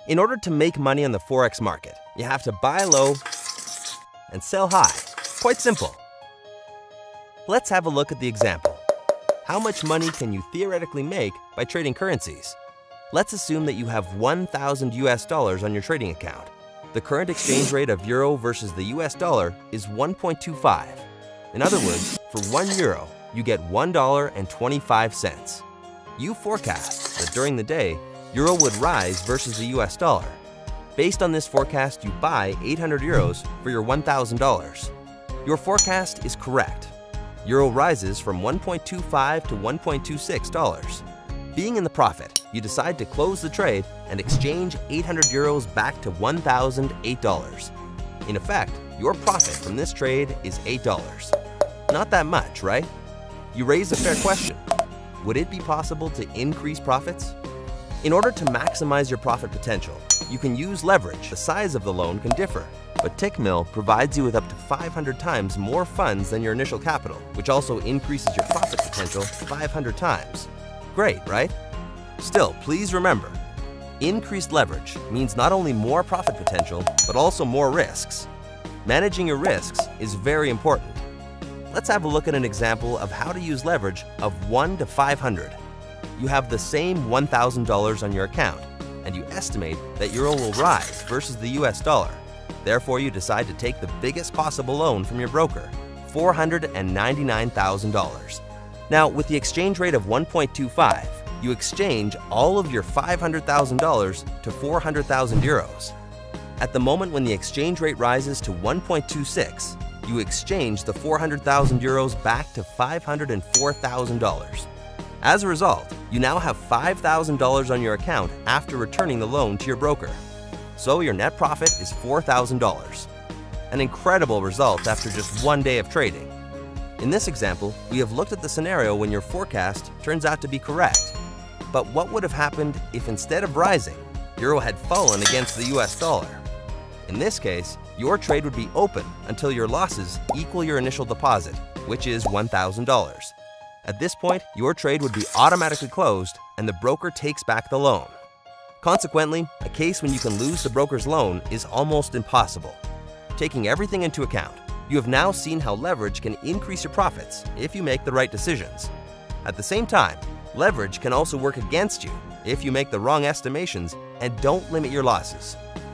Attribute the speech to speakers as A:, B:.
A: In order to make money on the Forex market, you have to buy low and sell high. Quite simple. Let's have a look at the example. How much money can you theoretically make by trading currencies? Let's assume that you have 1,000 US dollars on your trading account. The current exchange rate of euro versus the US dollar is 1.25. In other words, for 1 euro, you get $1.25. You forecast that during the day, euro would rise versus the US dollar. Based on this forecast, you buy 800 euros for your $1,000. Your forecast is correct. Euro rises from $1.25 to $1.26. Being in the profit, you decide to close the trade and exchange 800 euros back to $1,008. In effect, your profit from this trade is $8. Not that much, right? You raise a fair question. Would it be possible to increase profits? In order to maximize your profit potential, you can use leverage. The size of the loan can differ, but Tickmill provides you with up to 500 times more funds than your initial capital, which also increases your profit potential 500 times. Great, right? Still, please remember, increased leverage means not only more profit potential, but also more risks. Managing your risks is very important. Let's have a look at an example of how to use leverage of 1 to 500. You have the same $1,000 on your account, and you estimate that euro will rise versus the US dollar. Therefore, you decide to take the biggest possible loan from your broker, $499,000. Now, with the exchange rate of 1.25, you exchange all of your $500,000 to 400,000 euros. At the moment when the exchange rate rises to 1.26, you exchange the 400,000 euros back to $504,000. As a result, you now have $5,000 on your account after returning the loan to your broker. So your net profit is $4,000. An incredible result after just one day of trading. In this example, we have looked at the scenario when your forecast turns out to be correct. But what would have happened if instead of rising, euro had fallen against the US dollar? In this case, your trade would be open until your losses equal your initial deposit, which is $1,000. At this point, your trade would be automatically closed and the broker takes back the loan. Consequently, a case when you can lose the broker's loan is almost impossible. Taking everything into account, you have now seen how leverage can increase your profits if you make the right decisions. At the same time, leverage can also work against you if you make the wrong estimations and don't limit your losses.